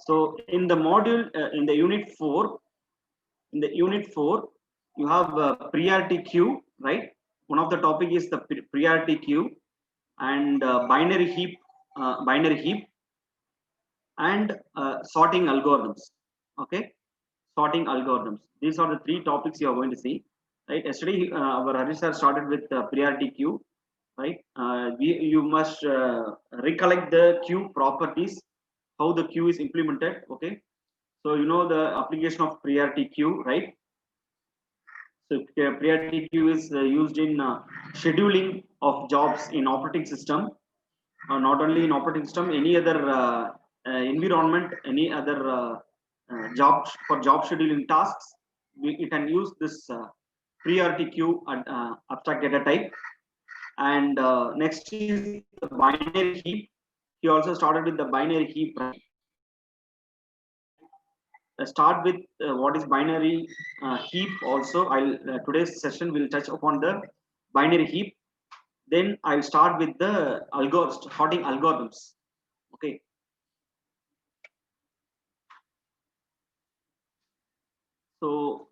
So in the module, in the unit 4, you have priority queue, right? One of the topic is the priority queue and binary heap and sorting algorithms. Okay, sorting algorithms. These are the three topics you are going to see. Right. Yesterday, our Harish sir started with priority queue. Right. You must recollect the queue properties, how the queue is implemented. Okay. So you know the application of priority queue, right? So priority queue is used in scheduling of jobs in operating system, not only in operating system, any other environment, any other job for job scheduling tasks. You can use this priority queue abstract data type. And next is the binary heap. He also started with the binary heap. Right? Start with what is binary heap. Also, I'll today's session will touch upon the binary heap. Then I'll start with the sorting algorithms. Okay. So,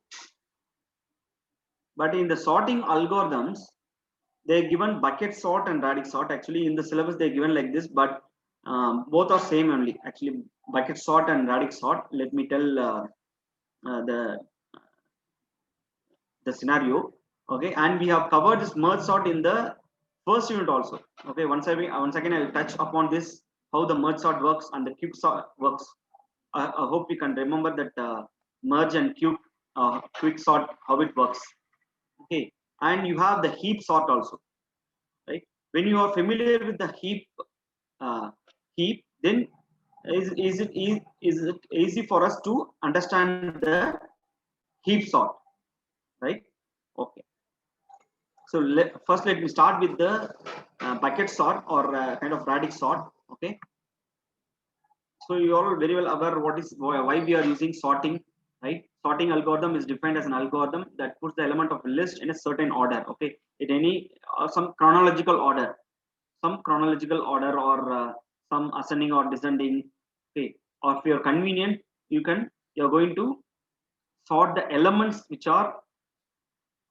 but in the sorting algorithms, they're given bucket sort and radix sort. Actually, in the syllabus they're given like this, but both are same only. Actually, bucket sort and radix sort. Let me tell the scenario. Okay, and we have covered this merge sort in the first unit also. Okay, once again I'll touch upon this, how the merge sort works and the quick sort works. I hope you can remember that merge and quick sort, how it works. Okay, and you have the heap sort also, right? When you are familiar with the heap, then is it easy for us to understand the heap sort, right? Okay. So first let me start with the bucket sort or kind of radix sort. Okay. So you are very well aware why we are using sorting, right? Sorting algorithm is defined as an algorithm that puts the element of a list in a certain order. Okay, in any some chronological order, or some ascending or descending. Okay, or if you're convenient, you're going to sort the elements which are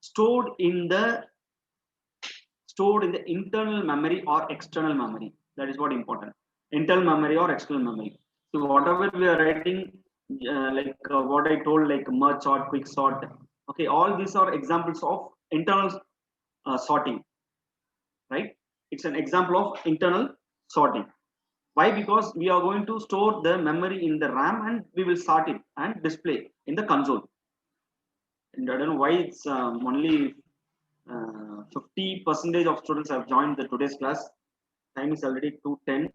stored in the internal memory or external memory. That is what important. Internal memory or external memory. So whatever we are writing, what I told, like merge sort, quick sort. Okay, all these are examples of internal sorting, right? It's an example of internal sorting. Why? Because we are going to store the memory in the RAM and we will sort it and display in the console. And I don't know why it's only 50% of students have joined the today's class. Time is already 2:10.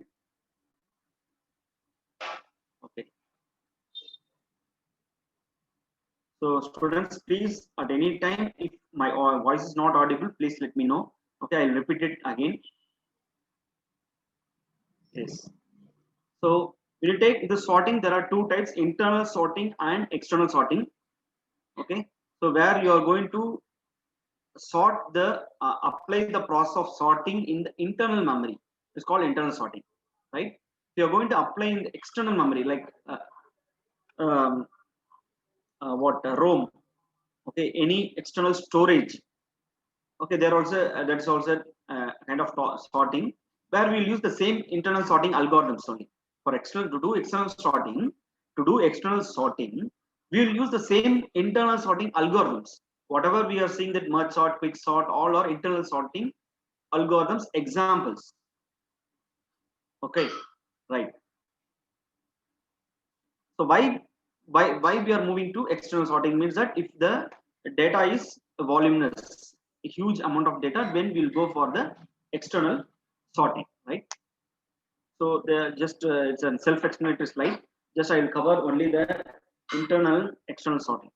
Okay. So students, please at any time, if my voice is not audible, please let me know. Okay, I'll repeat it again. Yes. So when you take the sorting, there are two types: internal sorting and external sorting. Okay. So where you are going to sort apply the process of sorting in the internal memory. It's called internal sorting, right? So you're going to apply in the external memory, like um, ROM. Okay, any external storage. Okay, there also that's also kind of sorting where we'll use the same internal sorting algorithms only for external to do external sorting. To do external sorting, we will use the same internal sorting algorithms. Whatever we are seeing, that merge sort, quick sort, all are internal sorting algorithms examples. Okay, right. So why we are moving to external sorting means that if the data is voluminous, a huge amount of data, then we'll go for the external sorting, right? So it's a self-explanatory slide. Just I will cover only the internal external sorting.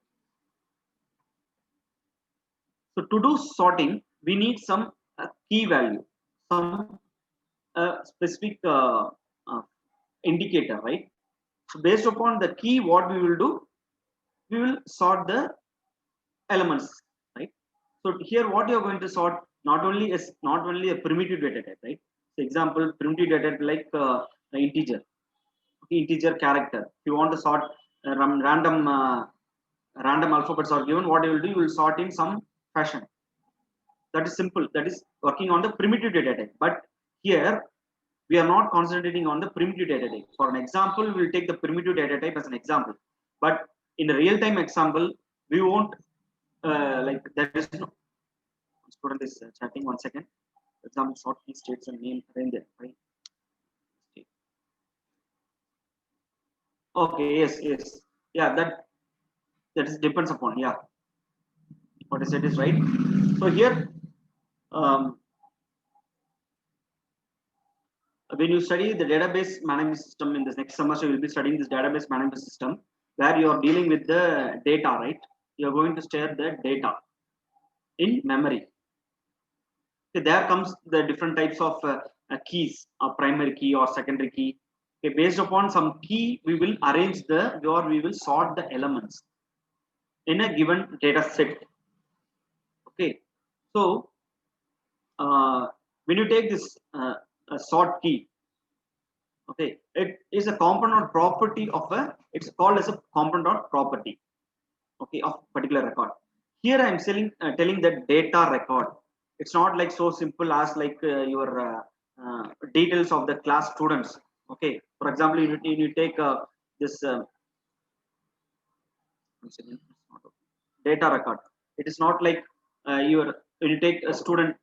So to do sorting, we need some key value, some specific indicator, right? So based upon the key, what we will do, we will sort the elements, right? So here, what you are going to sort not only a primitive data type, right? So example, primitive data type like integer. integer character. If you want to sort random alphabets are given, what you will do, you will sort in some fashion. That is simple. That is working on the primitive data type. But here we are not concentrating on the primitive data type. For an example, we will take the primitive data type as an example. But in the real-time example, we won't like there is no student is chatting. 1 second. Example sort key states and name arrange there, right? Okay. Yes. Yeah. That is depends upon. Yeah. What I said is right. So here. When you study the database management system in this next semester, you will be studying this database management system where you are dealing with the data, right? You are going to share the data in memory. Okay, there comes the different types of keys, a primary key or secondary key. Okay, based upon some key, we will arrange or we will sort the elements in a given data set. Okay, so when you take this sort key, okay, it is a component property of it's called as a component property, okay, of particular record. Here I am telling that data record. It's not like so simple as like your details of the class students. Okay, for example, you take this data record. It is not like when you take a student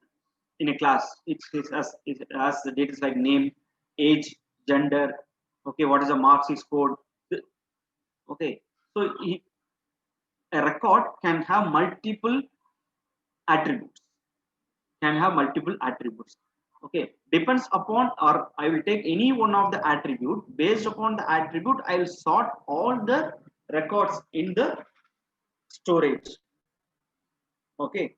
in a class, it has the data like name, age, gender, okay, what is the marks he scored. Okay, so a record can have multiple attributes. Okay, depends upon, or I will take any one of the attribute. Based upon the attribute, I will sort all the records in the storage. Okay,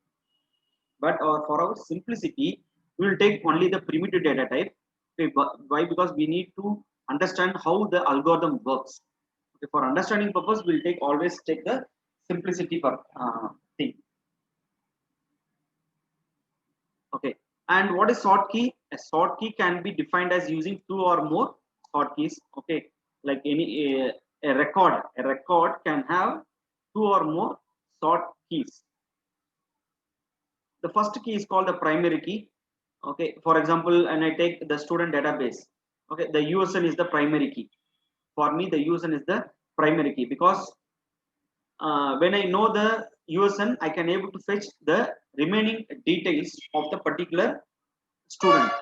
but for our simplicity, we will take only the primitive data type. Okay, why? Because we need to understand how the algorithm works. Okay, for understanding purpose, we'll always take the simplicity for thing. Okay, and what is sort key? A sort key can be defined as using two or more sort keys. Okay, like any a record can have two or more sort keys. The first key is called the primary key. Okay, for example, and I take the student database. Okay, the USN is the primary key. For me, the USN is the primary key because when I know the USN, I can able to fetch the remaining details of the particular student,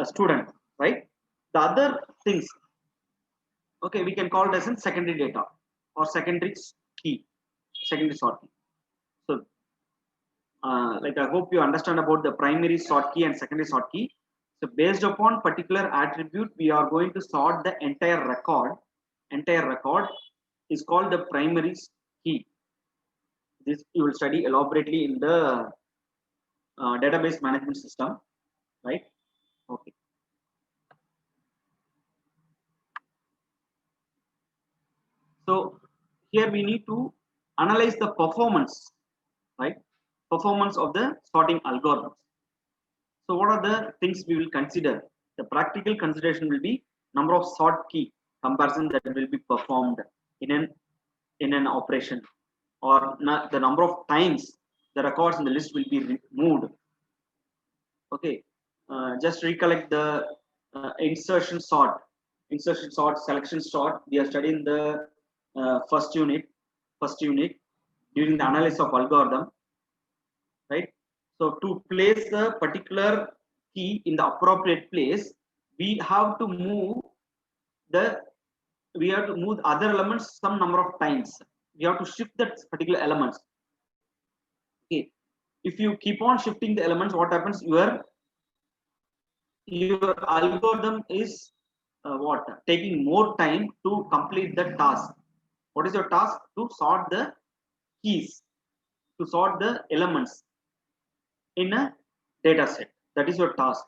student, right? The other things, okay, we can call it as in secondary data or secondary key, secondary sort key. So, like I hope you understand about the primary sort key and secondary sort key. So, based upon particular attribute, we are going to sort the entire record. Entire record is called the primary key. This you will study elaborately in the database management system, right? Okay. So here we need to analyze the performance, right? Performance of the sorting algorithms. So what are the things we will consider? The practical consideration will be number of sort key comparison that will be performed in an operation, or the number of times the records in the list will be moved. Okay, just recollect the insertion sort, selection sort. We are studying the first unit during the analysis of algorithm, right? So to place the particular key in the appropriate place, we have to move the other elements some number of times. We have to shift that particular elements. Okay, if you keep on shifting the elements, what happens? Your algorithm is taking more time to complete the task. What is your task? To sort the keys, to sort the elements in a data set. That is your task.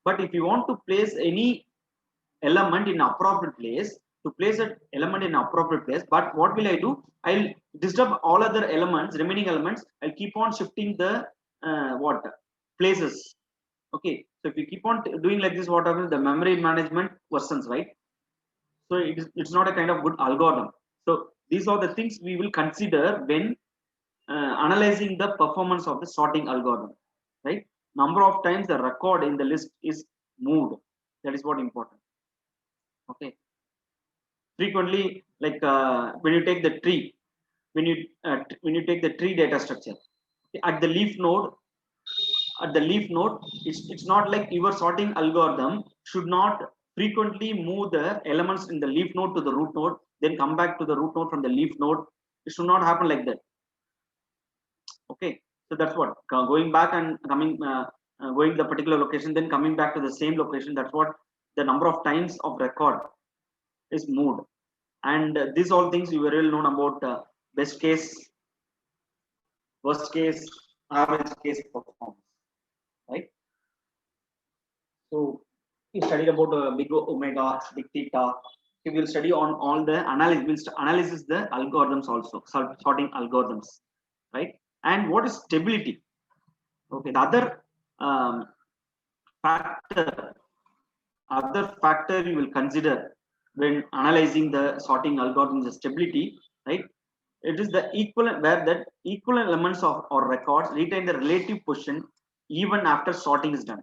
But if you want to place any element in appropriate place, but what will I do? I'll disturb all other elements, remaining elements. I'll keep on shifting the places. Okay, so if you keep on doing like this, what happens? The memory management worsens, right? So it's not a kind of good algorithm. So these are the things we will consider when analyzing the performance of the sorting algorithm, right? Number of times the record in the list is moved. That is what important. Okay. Frequently, like when you take the tree, when you take the tree data structure, okay, at the leaf node, it's not like your sorting algorithm should not frequently move the elements in the leaf node to the root node, then come back to the root node from the leaf node. It should not happen like that. Okay, so that's what going back and coming, going to the particular location, then coming back to the same location. That's what the number of times of record is moved, and these all things you will know about best case, worst case, average case performance, right? So we studied about big omega, big theta. We will study on all the analysis. We'll analysis the algorithms also, sorting algorithms, right? And what is stability? Okay, the factor, other factor you will consider when analyzing the sorting algorithms is stability, right? It is the equivalent where that equal elements of or records retain the relative position even after sorting is done.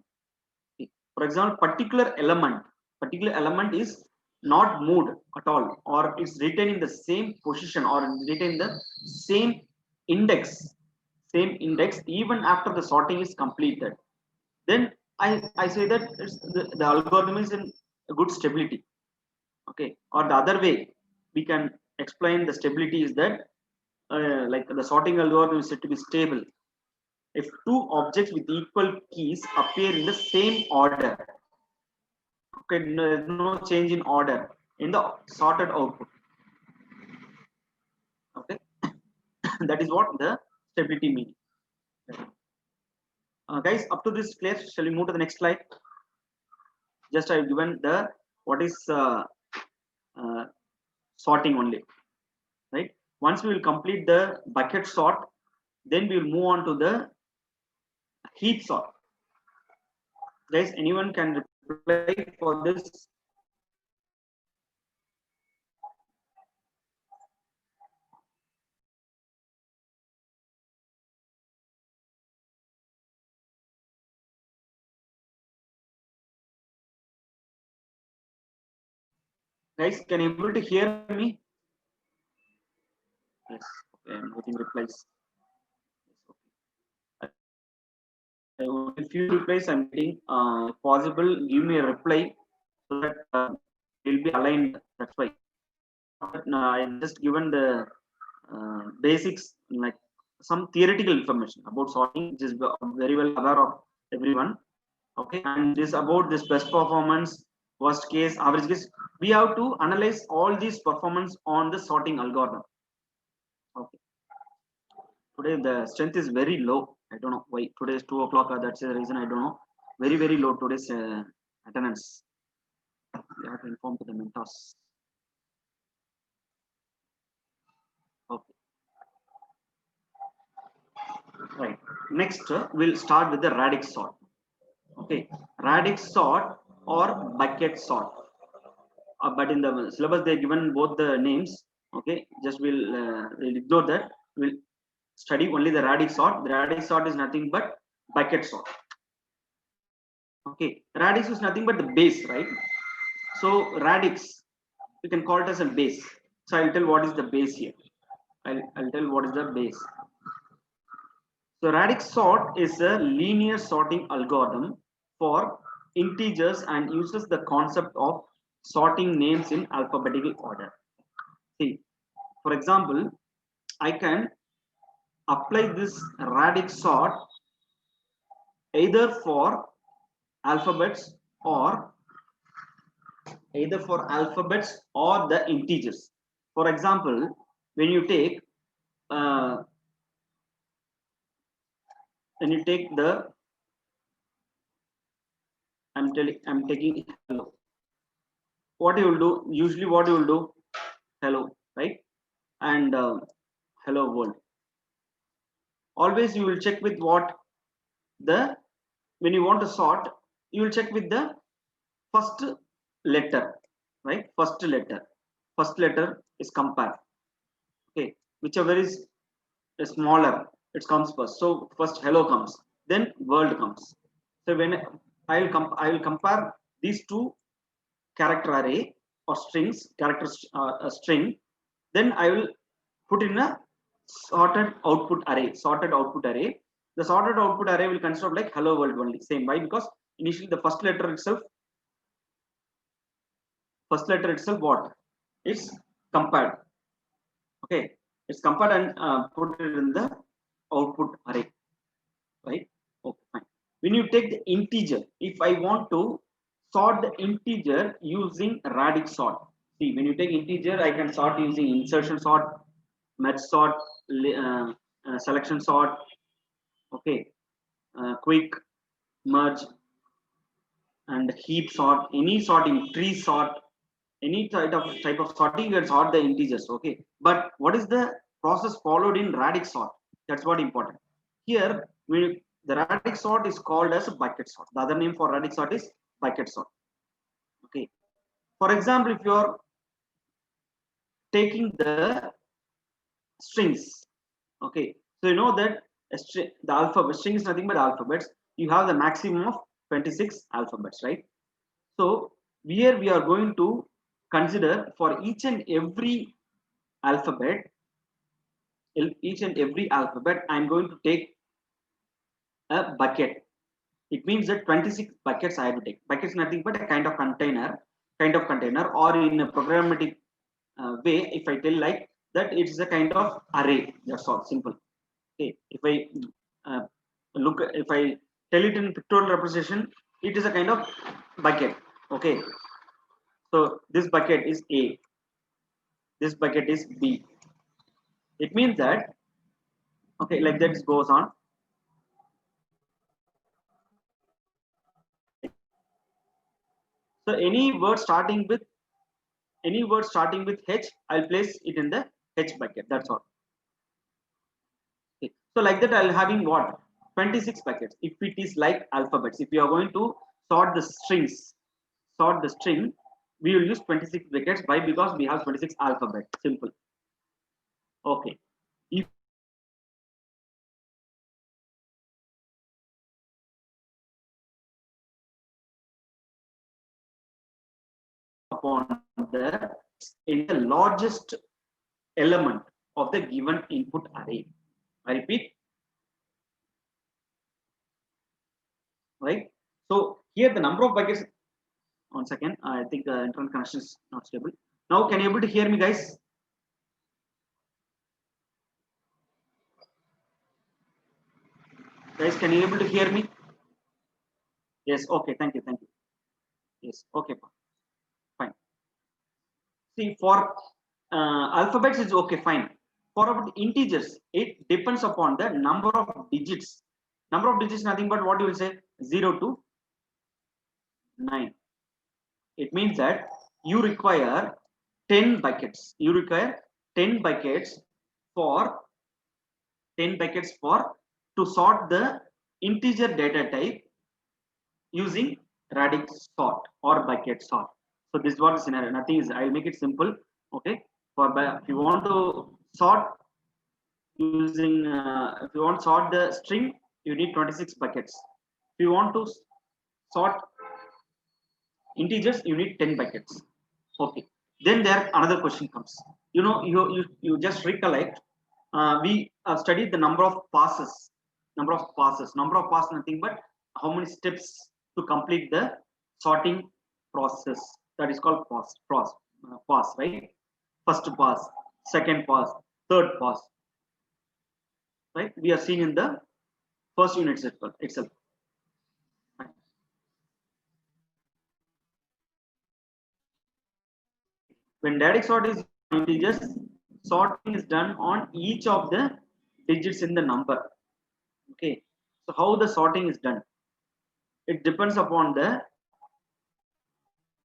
For example, particular element is not moved at all, or it's written in the same position or written in the same index, even after the sorting is completed. Then I say that the algorithm is in a good stability. Okay, or the other way we can explain the stability is that like the sorting algorithm is said to be stable if two objects with equal keys appear in the same order. Okay, no change in order in the sorted output. Okay, that is what the stability means. Guys, up to this clear. Shall we move to the next slide? Just I've given the what is uh, sorting only, right? Once we will complete the bucket sort, then we will move on to the heap sort. Guys, anyone can reply for this? Guys, can you able to hear me? Yes. Okay, I'm getting replies. If you replies, I'm getting. If possible, give me a reply so that we'll be aligned. That's why. I just given the basics, like some theoretical information about sorting, which is very well aware of everyone. Okay, and this about this best performance, worst case, average case. We have to analyze all these performance on the sorting algorithm. Okay. Today the strength is very low. I don't know why. Today is 2 o'clock. That's the reason I don't know. Very low today's attendance. We have to inform to the mentors. Okay. Right. Next, we'll start with the radix sort. Okay, radix sort or bucket sort. But in the syllabus they given both the names. Okay, just we'll ignore that. We'll study only the radix sort. The radix sort is nothing but bucket sort. Okay, radix is nothing but the base, right? So radix, you can call it as a base. So I'll tell what is the base here. I'll tell what is the base. So radix sort is a linear sorting algorithm for integers and uses the concept of sorting names in alphabetical order. See, for example, I can apply this radix sort either for alphabets or the integers. For example, when you take uh, the I'm taking hello. What you will do usually? What you will do? Hello, right? And hello world. Always you will check with what the when you want to sort, you will check with the first letter, right? First letter is compare. Okay, whichever is smaller, it comes first. So first hello comes, then world comes. So when I will compare these two character array or strings, characters a string, then I will put in a sorted output array. The sorted output array will consist of like hello world only. Same. Why? Because initially the first letter itself what? It's compared. Okay, it's compared and put it in the output array. Right? Okay, fine. When you take the integer, if I want to sort the integer using radix sort. See, when you take integer, I can sort using insertion sort, merge sort, selection sort, okay, quick merge and heap sort, any sorting, tree sort, any type of sorting, you can sort the integers, okay. But what is the process followed in radix sort? That's what important. Here, the radix sort is called as bucket sort. The other name for radix sort is bucket sort. Okay. For example, if you are taking the strings, okay, so you know that the alphabet string is nothing but alphabets. You have the maximum of 26 alphabets, right? So here we are going to consider for each and every alphabet, I'm going to take a bucket. It means that 26 buckets I have to take. Bucket is nothing but a kind of container, or in a programmatic way, if I tell like that, it is a kind of array. That's all, simple. Okay, if I if I tell it in pictorial representation, it is a kind of bucket. Okay, so this bucket is A, this bucket is B. It means that, okay, like that it goes on. So any word starting with H, I'll place it in the H bucket. That's all. Okay. So like that, I'll having what 26 buckets. If it is like alphabets, if you are going to sort the string, we will use 26 buckets. Why? Because we have 26 alphabet. Simple. Okay. If upon the largest element of the given input array. I repeat, right? So here the number of buckets. 1 second, I think the internet connection is not stable. Now, can you able to hear me, guys? Guys, can you able to hear me? Yes. Okay. Thank you. Yes. Okay. Fine. See, for alphabets is okay. Fine. For about integers, it depends upon the number of digits. Number of digits, nothing but what you will say 0 to 9. It means that you require 10 buckets. You require 10 buckets for to sort the integer data type using radix sort or bucket sort. So this is what the scenario. Nothing is. I'll make it simple. Okay. If you want to sort using, if you want to sort the string, you need 26 buckets. If you want to sort integers, you need 10 buckets. Okay. Then there another question comes. You know, you just recollect. We studied the number of passes. Number of passes, nothing but how many steps to complete the sorting process. That is called pass, right? First pass, second pass, third pass, right? We are seeing in the first unit itself. When direct sort is integers, sorting is done on each of the digits in the number. Okay, so how the sorting is done? It depends upon the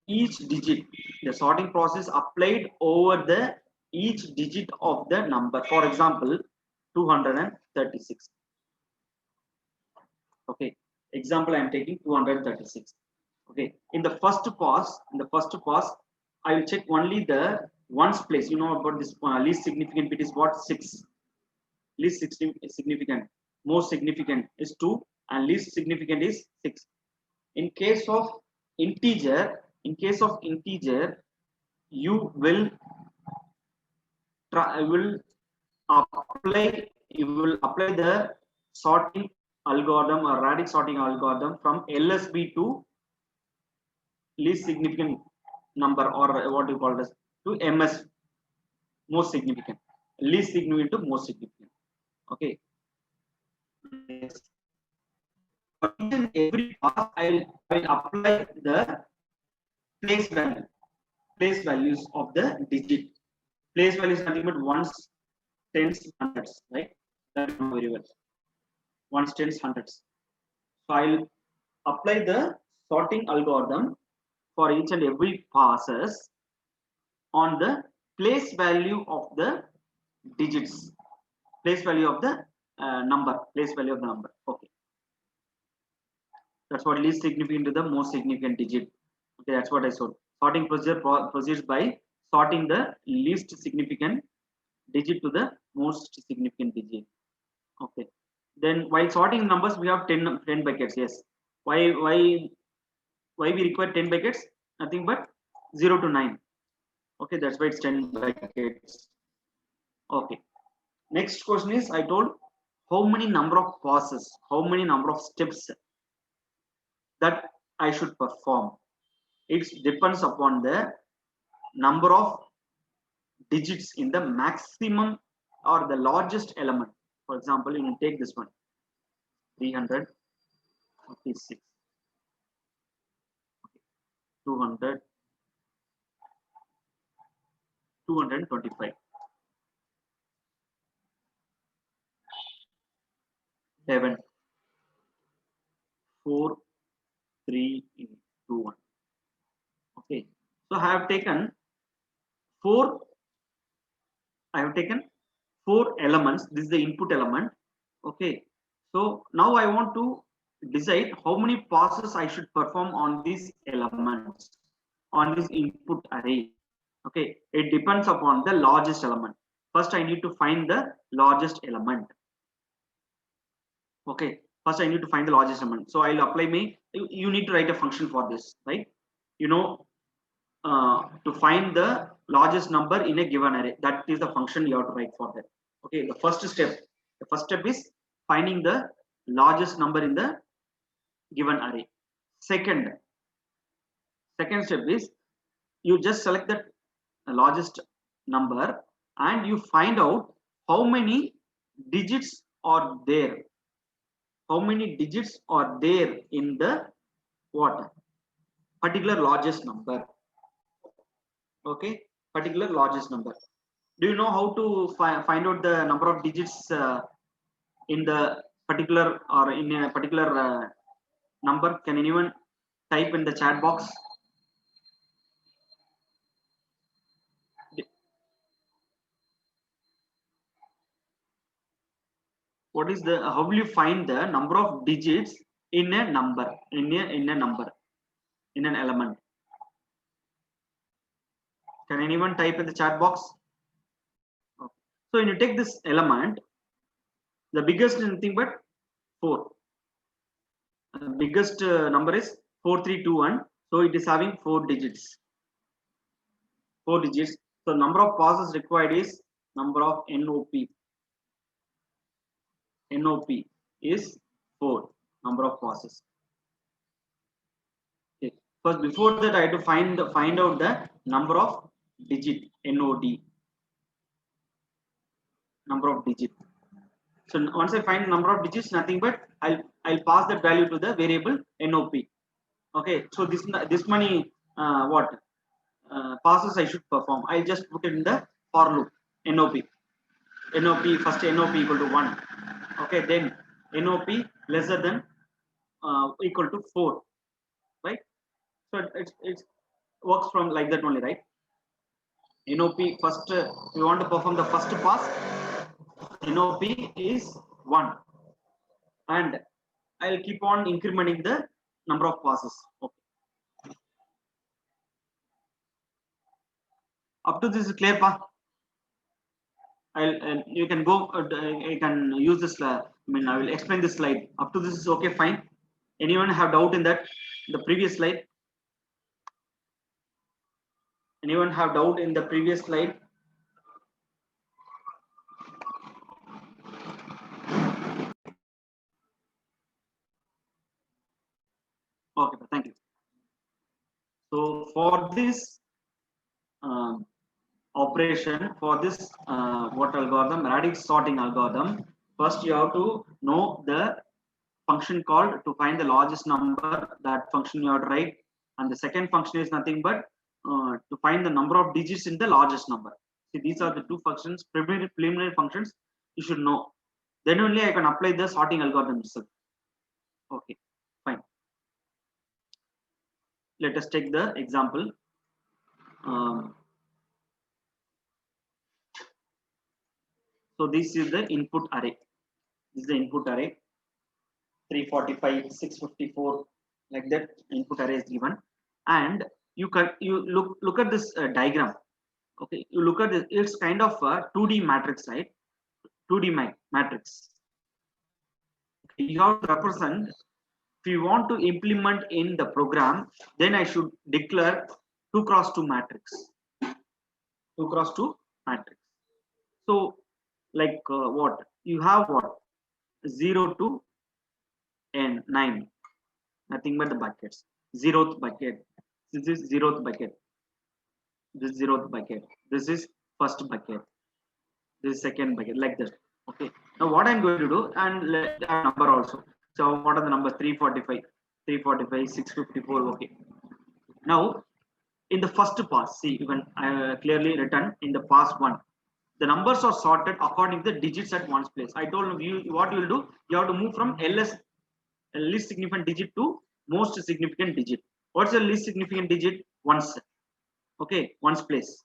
each digit. The sorting process applied over the each digit of the number. For example, 236. Okay, Example, I am taking 236. Okay, in the first pass, I will check only the ones place. You know about this least significant bit is what? 6. Least significant, most significant is 2, and least significant is 6. In case of integer, you will apply the sorting algorithm or radix sorting algorithm from LSB to least significant number, or what you call this, to MS, most significant, least significant to most significant. Okay. For each and every pass, I will apply the place values of the digit. Place value is nothing but ones, tens, hundreds, right? That you know very well. Ones, tens, hundreds. So I'll apply the sorting algorithm for each and every passes on the place value of the digits, place value of the number. Okay, that's what least significant to the most significant digit. Okay, that's what I saw. Sorting procedure proceeds by sorting the least significant digit to the most significant digit. Okay, then while sorting numbers, we have 10 buckets. Yes, why we require 10 buckets? Nothing but 0 to 9. Okay, that's why it's 10 buckets. Okay, next question is, I told how many number of passes, how many number of steps that I should perform. It depends upon the number of digits in the maximum or the largest element. For example, you can take this one, 356, 200, 225, 7, 4, 3, 2, 1. Okay, so I have taken 4 elements. This is the input element. Okay, so now I want to decide how many passes I should perform on these elements, on this input array. Okay, it depends upon the largest element. First I need to find the largest element. Okay, first I need to find the largest element. So I'll apply you need to write a function for this, right? You know, to find the largest number in a given array. That is the function you have to write for that. Okay, the first step is finding the largest number in the given array. Second step is you just select the largest number and you find out how many digits are there. How many digits are there in the what? Particular largest number. Okay, particular largest number. Do you know how to find out the number of digits in the particular or in a particular number? Can anyone type in the chat box? What is the, how will you find the number of digits in a number, in an element? Can anyone type in the chat box? Okay. So when you take this element, the biggest is nothing but 4. The biggest number is 4321. So it is having 4 digits. 4 digits. So number of passes required is number of NOP. NOP is 4 number of passes. Okay. First, before that, I have to find out the number of digit, NOD. Number of digit. So once I find number of digits, nothing but I'll pass that value to the variable NOP. Okay. So this many passes I should perform. I'll just put it in the for loop. NOP. First NOP equal to 1. Okay. Then NOP lesser than equal to 4. Right. So it works from like that only, right? NOP first, we want to perform the first pass. NOP is 1 and I'll keep on incrementing the number of passes. Okay. Up to this is clear, pa? You can go. You can use this. I mean, I will explain this slide. Up to this is okay, fine. Anyone have doubt in that? The previous slide. Anyone have doubt in the previous slide? Okay, thank you. So for this operation, for this what algorithm, radix sorting algorithm, first you have to know the function called to find the largest number. That function you have to write, and the second function is nothing but to find the number of digits in the largest number. See, these are the two functions, preliminary functions you should know. Then only I can apply the sorting algorithm itself. Okay, fine. Let us take the example. So this is the input array. This is the input array. 345, 654, like that input array is given, and you look at this diagram. Okay, you look at this. It's kind of a 2D matrix, right? 2D matrix. Okay, you have to represent. If you want to implement in the program, then I should declare 2 cross 2 matrix. 2 cross 2 matrix. So, like what you have, what 0 to n 9, nothing but the buckets. 0th bucket. This is 0th bucket. This is 0th bucket. This is first bucket. This is second bucket, like that. Okay. Now what I'm going to do, and let a number also. So what are the numbers? 345, 345, 654. Okay. Now in the first pass, see, you can clearly written in the pass one. The numbers are sorted according to the digits at one's place. I told you what you will do. You have to move from least significant digit to most significant digit. What's the least significant digit? Ones. Okay, ones place.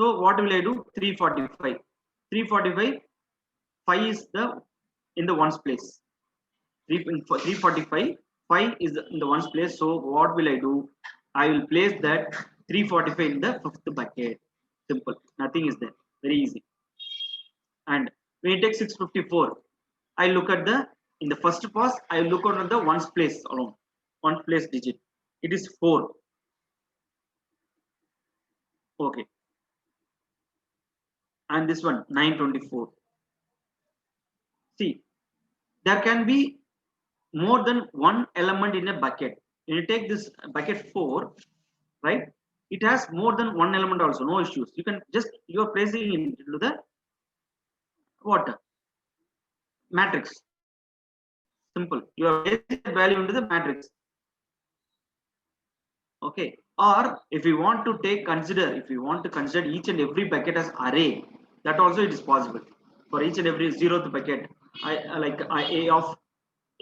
So what will I do? 345. 345. 5 is the in the ones place. 345. 5 is in the ones place. So what will I do? I will place that 345 in the fifth bucket. Simple. Nothing is there. Very easy. And when you take 654, I look at the in the first pass. I look at the ones place alone. One place digit. It is 4. Okay. And this one 924. See, there can be more than one element in a bucket. When you take this bucket 4, right? It has more than one element also, no issues. You can just, you are placing into the what? Matrix. Simple. You are placing the value into the matrix. Okay. Or if you want to if you want to consider each and every bucket as array, that also it is possible. For each and every 0th bucket, I like a of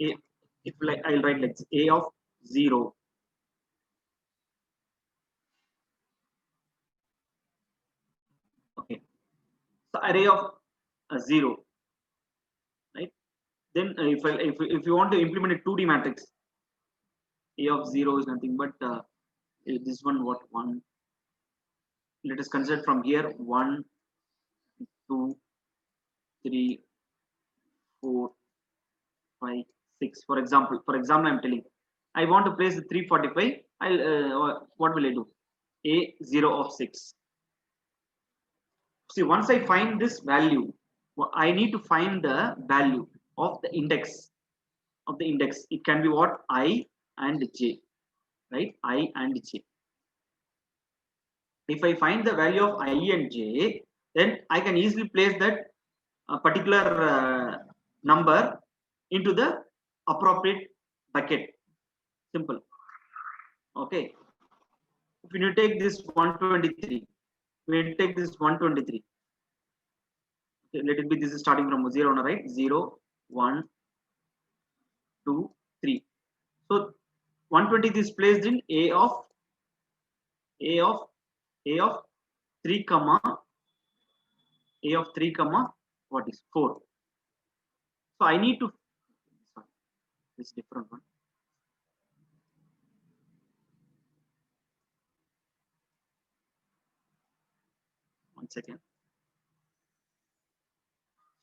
a. If like I'll write like a of 0. Okay. So array of 0, right? Then if you want to implement a 2D matrix, a of 0 is nothing but this one, what 1. Let us consider from here 1, 2, 3, 4, 5, 6. For example, I'm telling I want to place the 345. What will I do? A 0 of 6. See, once I find this value, I need to find the value of the index. It can be what? I and j, right? I and j. If I find the value of I and j, then I can easily place that particular number into the appropriate bucket. Simple. Okay. If you take this 123, we take this 123. Okay, let it be. This is starting from 0, right? 0, 1, 2, 3. So 120 is placed in a of 3 comma what is 4. So I need to This different one. One second.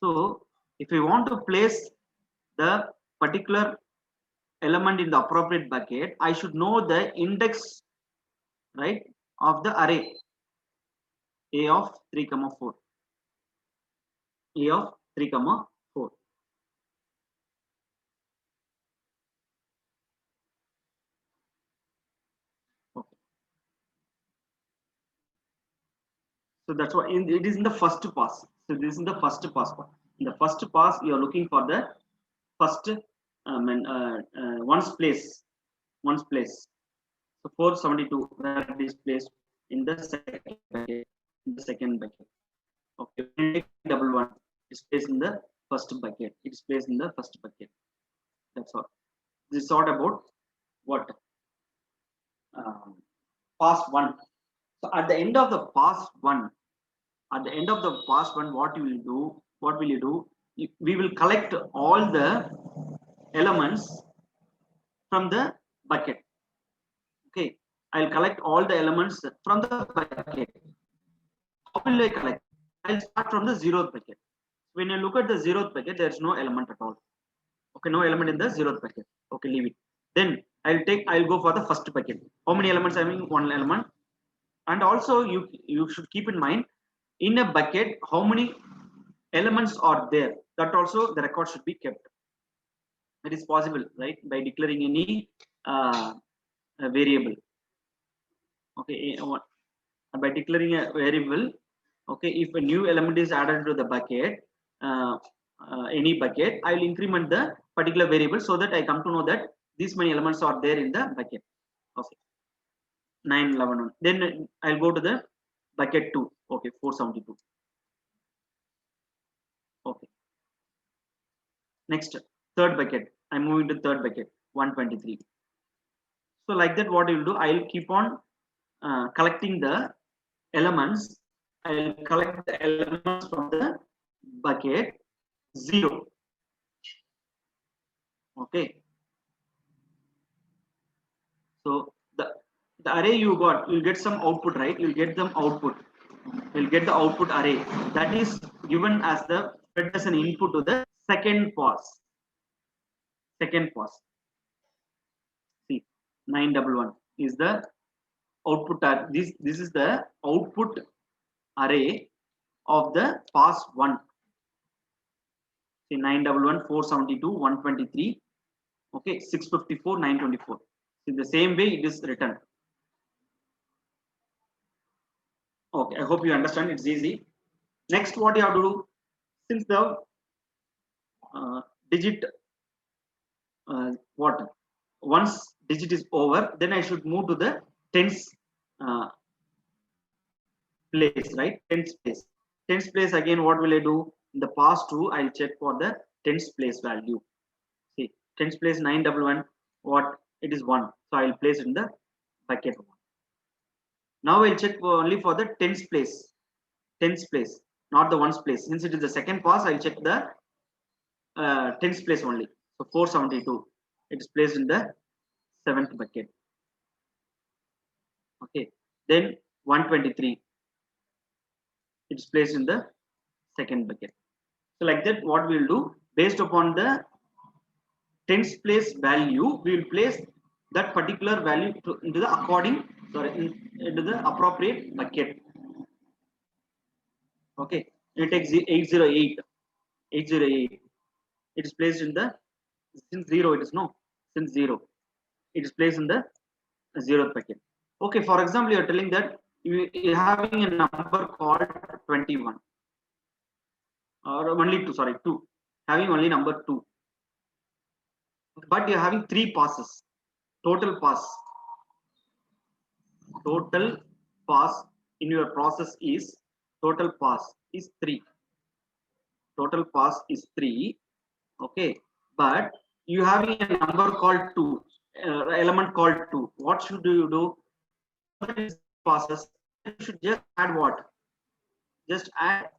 So if we want to place the particular element in the appropriate bucket, I should know the index, right, of the array A of 3, 4. A of 3, 4. Okay. So that's why it is in the first pass. So this is in the first pass. In the first pass, you are looking for the first one's place. One's place. So 472 where it is placed in the second bucket. In the second bucket. Okay. Double one is placed in the first bucket. It is placed in the first bucket. That's all. This is all about what pass one. So at the end of the pass one, what you will do? What will you do? We will collect all the elements from the bucket. Okay, I'll collect all the elements from the bucket. How will I collect? I'll start from the zeroth bucket. When you look at the zeroth bucket, there is no element at all. Okay, no element in the zeroth bucket. Okay, leave it. Then I'll go for the first bucket. How many elements? I mean one element. And also you should keep in mind, in a bucket how many elements are there. That also the record should be kept. It is possible, right, by declaring any variable. Okay, by declaring a variable. Okay, if a new element is added to the bucket, any bucket, I will increment the particular variable so that I come to know that these many elements are there in the bucket. Okay, 9, 11. Then I'll go to the bucket 2. Okay, 472. Okay. Next, third bucket. I'm moving to third bucket, 123. So like that, what you will do, I'll keep on collecting the elements. I'll collect the elements from the bucket 0. Okay. So the array you got, you'll get some output, right? You'll get them output. You'll get the output array that is given as the fed as an input to the second pass. Second pass. See, 911 is the output. This is the output array of the pass 1. See, 911, 472, 123. Okay, 654, 924. In the same way it is written. Okay, I hope you understand. It's easy. Next, what you have to do, since the digit once digit is over, then I should move to the tens place, right? Tens place. Tens place again. What will I do? In the pass 2, I'll check for the tens place value. See, tens place 911. What it is 1, so I'll place it in the bucket 1. Now I'll check only for the tens place. Tens place, not the ones place. Since it is the second pass, I'll check the tens place only. So 472, it is placed in the 7th bucket. Okay, then 123, it is placed in the 2nd bucket. So like that, what we will do, based upon the tens place value, we will place that particular value into the appropriate bucket. Okay, it takes 808. It is placed in the, since 0 it is no, since 0 it is placed in the 0th bucket. Okay, for example, you are telling that you are having a number called 21 or only 2, sorry, 2, having only number 2, but you are having 3 passes. Total pass in your process is, total pass is 3. Total pass is 3. Okay, but you having a number called 2, element called 2. What should you do? Passes, you should just add what? Just add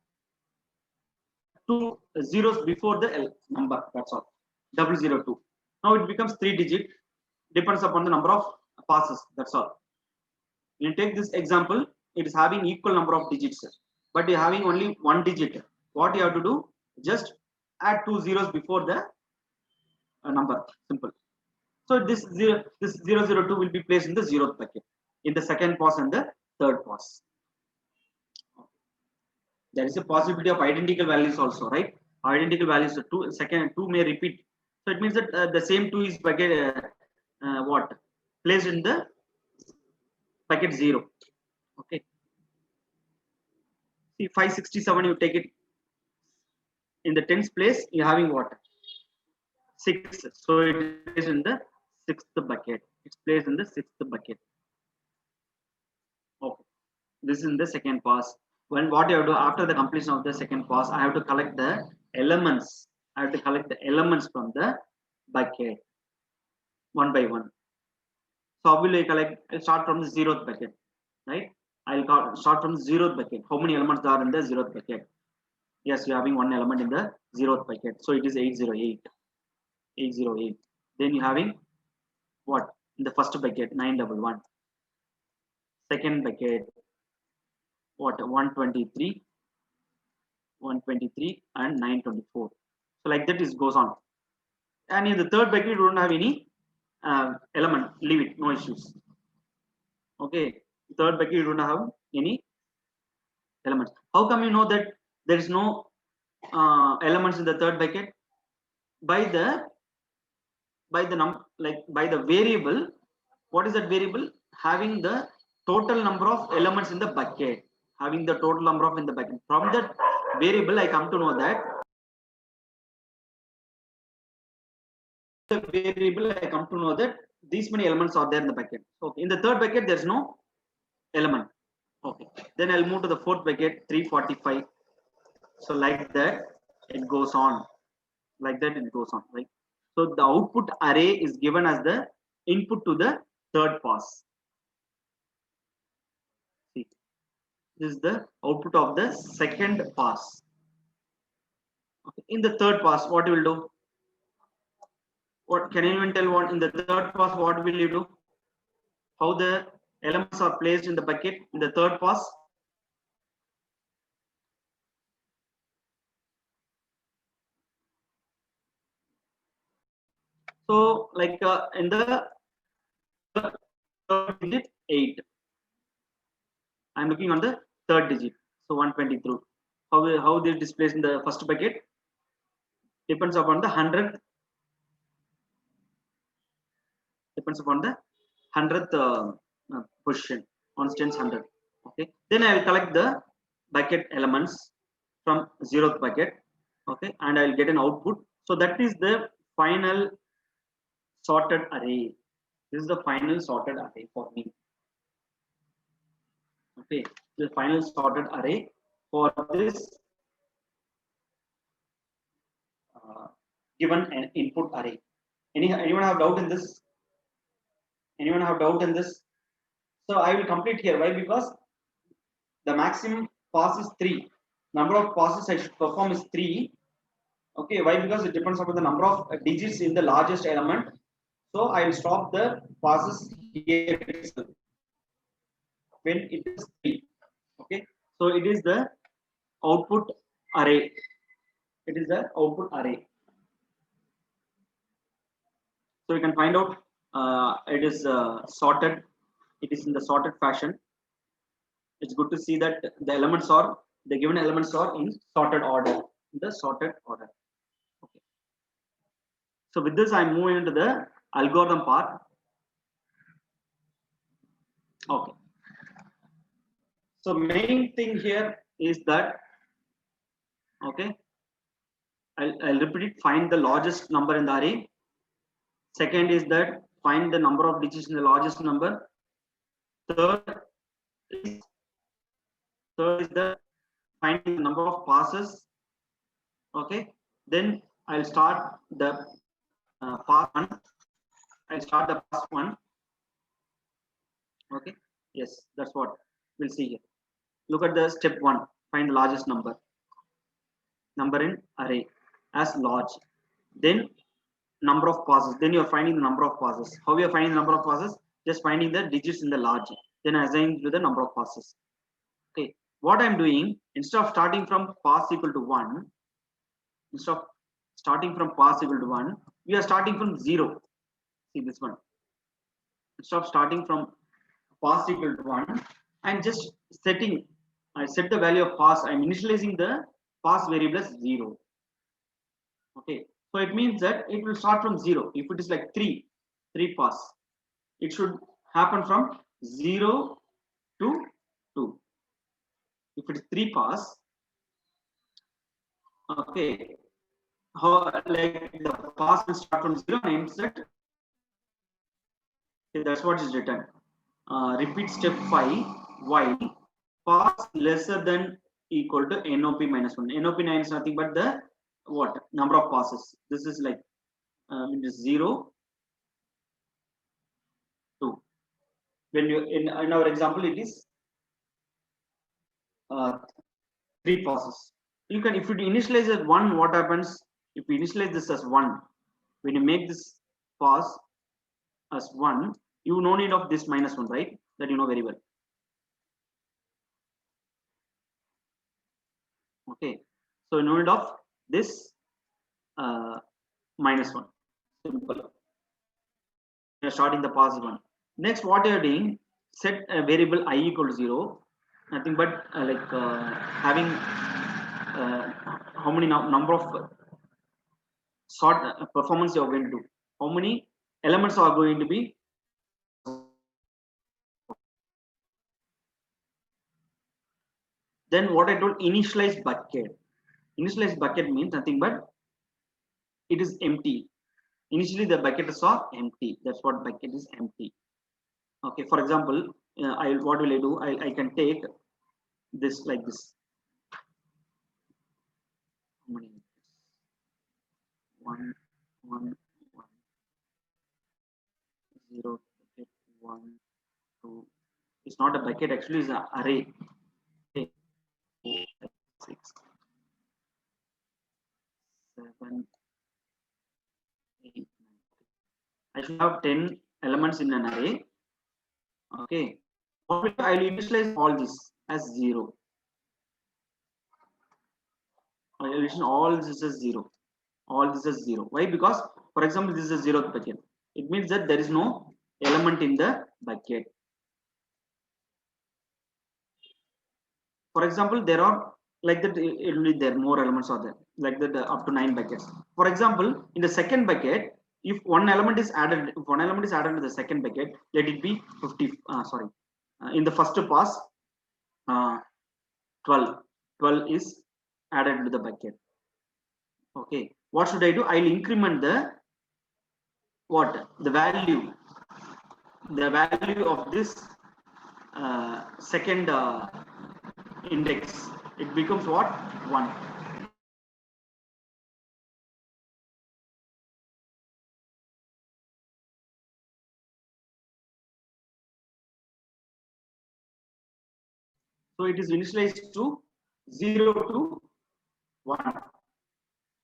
2 zeros before the number. That's all. 002. Now it becomes 3 digit, depends upon the number of passes. That's all. You take this example, it is having equal number of digits, but you're having only 1 digit. What you have to do? Just add 2 zeros before the number. Simple. So this 002 will be placed in the 0th bucket, in the second pass and the third pass. There is a possibility of identical values also, right? Identical values, two may repeat. So it means that the same 2 is bucket what placed in the bucket 0. Okay. See 567, you take it in the tens place, you're having what? 6. So it is in the 6th bucket. It's placed in the 6th bucket. Okay. This is in the second pass. When what you have to do after the completion of the second pass, I have to collect the elements. I have to collect the elements from the bucket one by one. So how will I collect? I'll start from the 0th bucket, right? I'll start from the 0th bucket. How many elements are in the 0th bucket? Yes, you're having one element in the 0th bucket. So it is 808. 808. Then you're having what? In the first bucket, 911. Second bucket, what? 123. 123 and 924. So like that it goes on. And in the third bucket, you don't have any element. Leave it, no issues. Okay, third bucket, you don't have any elements. How come you know that there is no elements in the third bucket? By the variable. What is that variable? Having the total number of elements in the bucket. Having the total number of in the bucket. From that variable, I come to know that the variable, I come to know that these many elements are there in the bucket. Okay, in the third bucket, there's no element. Okay, then I'll move to the fourth bucket, 345. So like that, it goes on. Like that, it goes on, right? So the output array is given as the input to the third pass. See, this is the output of the second pass. Okay. In the third pass, what you will do? What can anyone tell? What in the third pass, what will you do? How the elements are placed in the bucket in the third pass? So like in the third digit 8. I'm looking on the third digit. So 123. How they displays in the first bucket depends upon the 100th. Depends upon the 100th position on stance 100. Okay. Then I will collect the bucket elements from 0th bucket. Okay, and I'll get an output. So that is the final sorted array. This is the final sorted array for me. Okay, the final sorted array for this given an input array. Anyone have doubt in this? Anyone have doubt in this? So I will complete here. Why? Because the maximum pass is 3. Number of passes I should perform is 3. Okay, why? Because it depends upon the number of digits in the largest element. So I will stop the passes here itself when it is 3. Okay, so it is the output array. It is the output array. So you can find out it is sorted. It is in the sorted fashion. It's good to see that the given elements are in sorted order. In the sorted order. Okay. So with this, I'm moving into the algorithm part. Okay. So main thing here is that, okay, I'll repeat it. Find the largest number in the array. Second is that find the number of digits in the largest number. Third is the find the number of passes. Okay. Then I'll start the pass 1. I'll start the pass 1. Okay. Yes, that's what we'll see here. Look at the step 1. Find the largest number in array as large. Then number of passes. Then you are finding the number of passes. How you are finding the number of passes? Just finding the digits in the large. Then assign to the number of passes. Okay. What I'm doing, instead of starting from pass equal to 1, instead of starting from pass equal to 1, we are starting from 0. See this one. Instead of starting from pass equal to 1, I'm just setting, I set the value of pass. I'm initializing the pass variable as 0. Okay. So it means that it will start from 0. If it is like 3 pass, it should happen from 0 to 2. If it is 3 pass, okay, how like the pass will start from 0 and set. Okay, that's what is written. Repeat step 5 while pass lesser than equal to NOP minus 1. NOP 9 is nothing but the what number of passes. This is like it is 0 2. When you in our example it is 3 passes. You can, if you initialize at 1, what happens? If you initialize this as 1, when you make this pass as 1, you no need of this minus 1, right? That you know very well. Okay, so no need of this minus 1. Simple. You are starting the pass 1. Next, what you are doing, set a variable I equal to 0. Nothing but having how many number of sort performance you are going to do. How many elements are going to be. Then what I told, initialize bucket. Initialize bucket means nothing but it is empty. Initially the buckets are empty. That's what bucket is, empty. Okay, for example, what will I do? I can take this like this. How many? 1 1 1 0 1 2. It's not a bucket, actually it's an array. Okay. 4 6 7 8 9. I should have 10 elements in an array. Okay, I will initialize all this as 0. I will initialize all this as 0. All this is 0. Why? Because, for example, this is a 0th bucket. It means that there is no element in the bucket. For example, there are like that. It will be there more elements are there like that up to 9 buckets. For example, in the second bucket, if one element is added, to the second bucket, let it be 50. In the first pass, 12 is added to the bucket. Okay, what should I do? I'll increment the value of this second index. It becomes what? 1. So it is initialized to 0 to 1.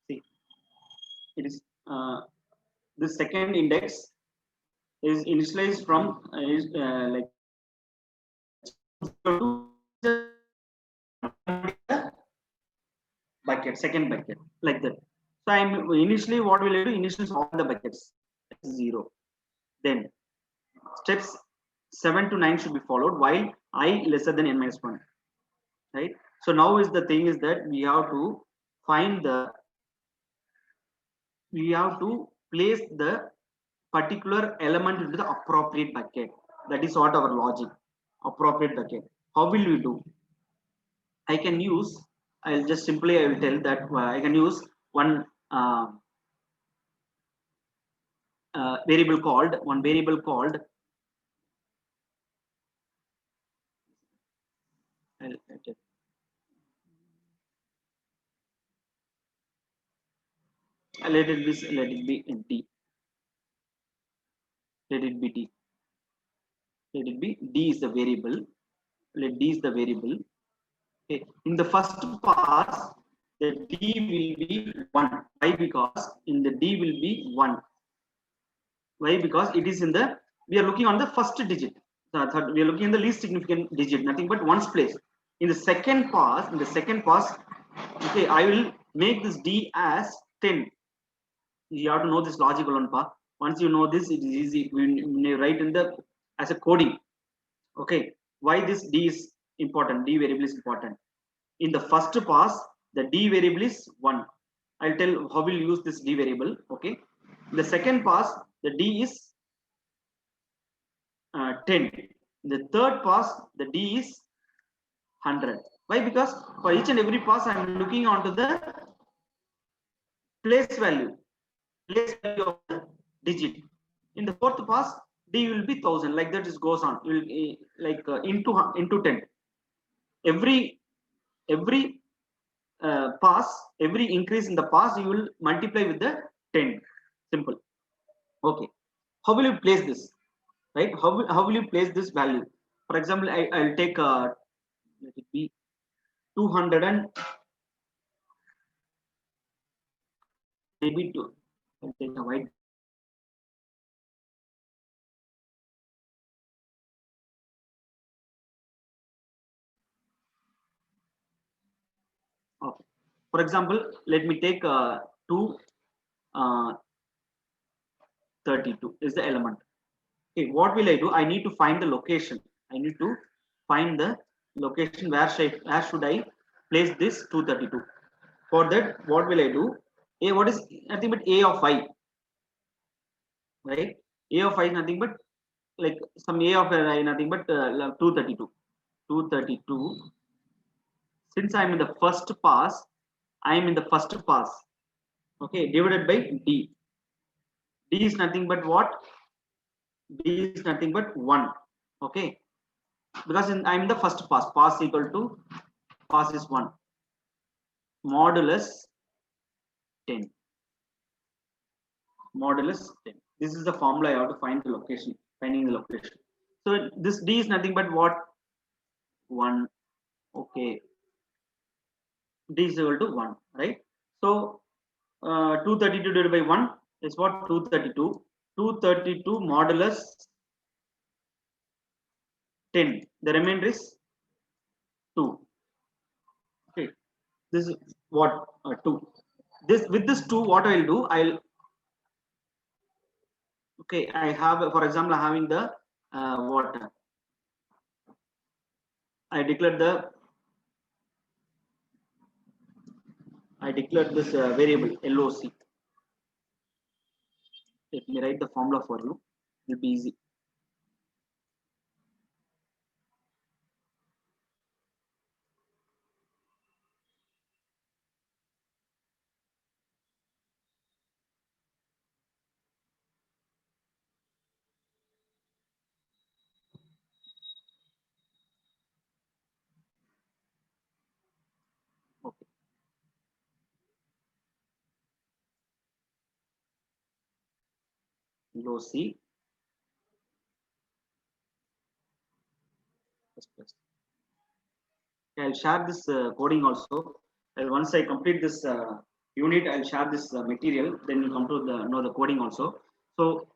See, it is the second index is initialized from like bucket, second bucket, like that. So I'm initially, what will I do? Initialize all the buckets 0. Then steps 7 to 9 should be followed while I lesser than n minus 1. Right. So now is the thing is that we have to find we have to place the particular element into the appropriate bucket. That is what our logic. Appropriate bucket. How will we do? I can use. I will tell that I can use one variable called let it be empty. Let it be d. Let it be d is the variable. Let d is the variable. Okay. In the first pass, the d will be 1. Why? Because in the d will be 1. Why? Because it is in the, we are looking on the first digit. We are looking in the least significant digit, nothing but ones place. In the second pass, okay, I will make this D as 10. You have to know this logical one part. Once you know this, it is easy when you write in the as a coding. Okay, why this D is important, D variable is important. In the first pass, the D variable is 1. I'll tell how we'll use this D variable. Okay, in the second pass, the D is 10. In the third pass, the D is 100. Why? Because for each and every pass, I'm looking onto the place value of the digit. In the fourth pass, D will be 1000. Like that, it goes on. Will like into 10. Every pass, every increase in the pass, you will multiply with the 10. Simple. Okay. How will you place this? Right? How will you place this value? For example, I'll take let it be 200 and maybe 2. I'll take a white. Okay. For example, let me take 2 32 is the element. Okay, what will I do? I need to find the location. I need to find the location where should I place this 232. For that, what will I do? What is nothing but A of I, right? A of I is nothing but like some A of I, nothing but 232. 232. Since I am in the first pass, I am in the first pass. Okay, divided by D. D is nothing but what? D is nothing but 1. Okay, because I'm in the first pass. Pass equal to pass is 1. Modulus 10. Modulus 10. This is the formula I have to find the location. Finding the location. So this D is nothing but what? 1. Okay. D is equal to 1, right? So 232 divided by 1 is what? 232. 232 modulus 10. The remainder is 2. Okay. This is what? 2. This with this 2, what I'll do? Okay, I have, for example, having the what? I declared this variable LOC. Let me write the formula for you. It will be easy. Okay. LOC. I'll share this coding also. Once I complete this unit, I'll share this material. Then you come to know the coding also. So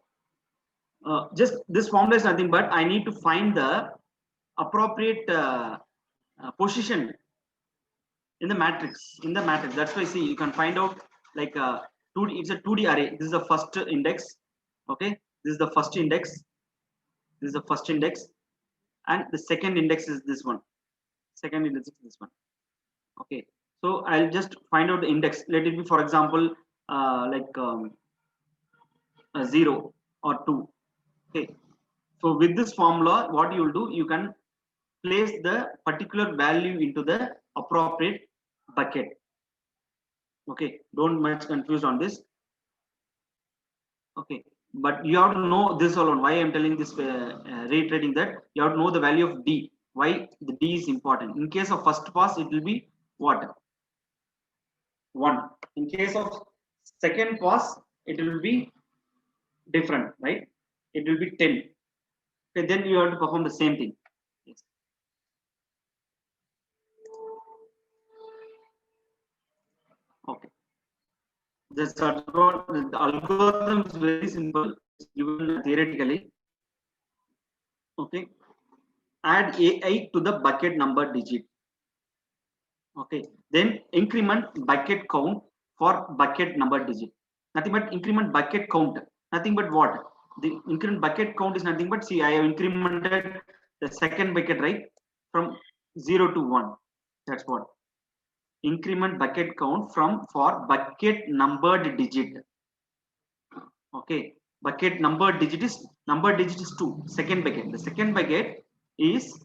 just this formula is nothing but I need to find the appropriate position in the matrix. That's why see you can find out like 2D. It's a 2D array. This is the first index. Okay, this is the first index. This is the first index, and the second index is this one. Second index is this one. Okay, so I'll just find out the index. Let it be, for example, like 0 or 2. Okay, so with this formula, what you will do, you can place the particular value into the appropriate bucket. Okay, don't much confused on this. Okay, but you have to know this alone. Why I'm telling this, reiterating that you have to know the value of D. Why the D is important. In case of first pass, it will be what? 1. In case of second pass, it will be different, right? It will be 10. Okay, then you have to perform the same thing. Yes. Okay. The algorithm is very simple. given theoretically. Okay, add AI to the bucket number digit. Okay, then increment bucket count for bucket number digit. Nothing but increment bucket count. Nothing but what? The increment bucket count is nothing but, see, I have incremented the second bucket, right, from 0 to 1. That's what. Increment bucket count from for bucket numbered digit. Okay, bucket numbered digit is 2. Second bucket. The second bucket is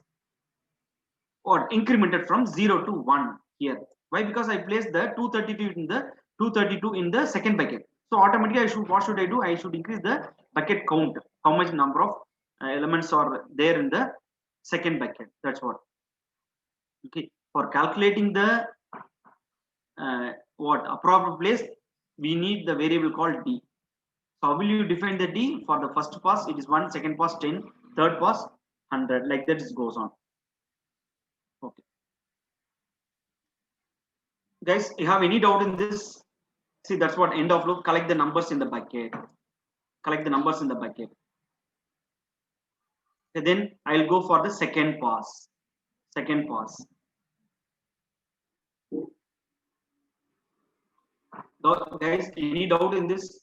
what, incremented from 0 to 1 here. Why? Because I placed the 232 in the second bucket. So automatically I should, what should I do? I should increase the bucket count. How much number of elements are there in the second bucket? That's what. Okay. For calculating the what appropriate place, we need the variable called d. So how will you define the d? For the first pass, it is 1, second pass 10, third pass 100. Like that, it goes on. Okay. Guys, you have any doubt in this? See, that's what end of loop. Collect the numbers in the bucket. Collect the numbers in the bucket. Okay, then I'll go for the second pass. Second pass. Guys, any doubt in this?